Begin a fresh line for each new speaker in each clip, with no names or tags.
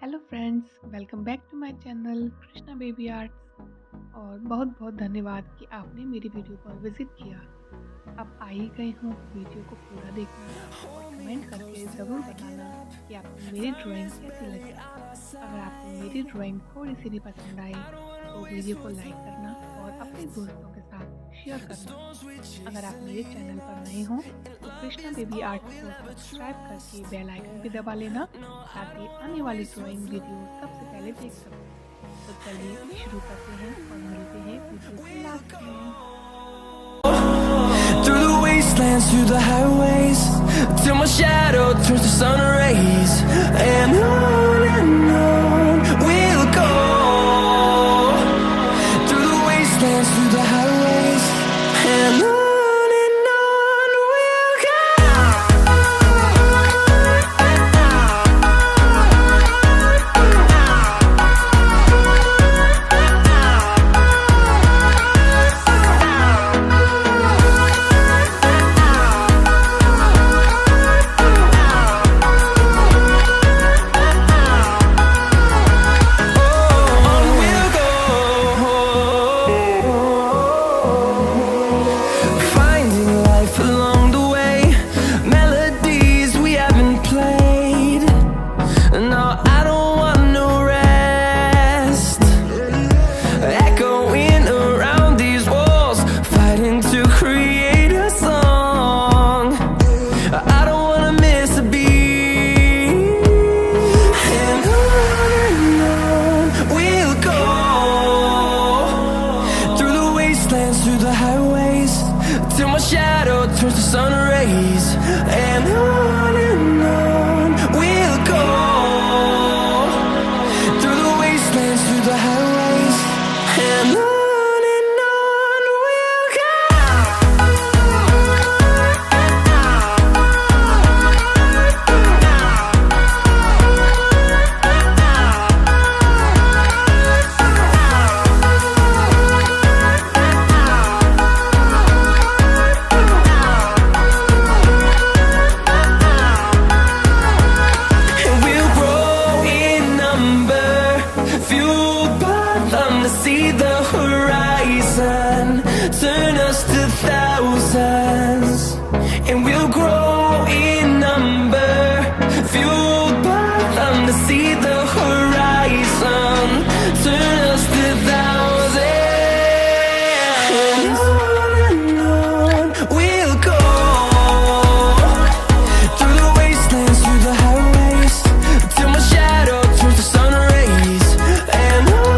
Hello friends, welcome back to my channel Krishna baby arts. और बहुत बहुत धन्यवाद कि आपने मेरी वीडियो पर विज़िट किया। अब आ ही गए हूँ वीडियो को पूरा देखना और कमेंट करके ज़रूर बताना कि आपको मेरी ड्राइंग कैसी लगी। अगर आपको मेरी ड्राइंग थोड़ी सी भी पसंद आई तो वीडियो को लाइक करना और अपने दोस्तों के साथ शेयर करना। अगर आप मेरे चैनल पर नए हों तो कृष्णा बेबी आर्ट्स को सब्सक्राइब करके बेल आइकन भी दबा लेना ताकि आने वाली ड्राइंग वीडियो सबसे पहले देख सको। तो चलिए शुरू करते हैं और मिलते हैं वीडियो के लास्ट में।
Through the wastelands, through the highways, till my shadow turns to sun rays, and on we'll go. Through the wastelands, through the highways, and on we'll go. Through the highways, till my shadow turns to sun rays, and on we'll go. Through the wastelands, through the highways, and on we'll go. See the horizon, turn us to thousands, and we'll grow in number, fueled by them to see the horizon, turn us to thousands, and on we'll go. Through the wastelands, through the highways, till my shadow turns to sun rays, and on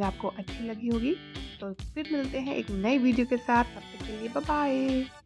आपको अच्छी लगी होगी। तो फिर मिलते हैं एक नई वीडियो के साथ, तब तक के लिए बाय बाय।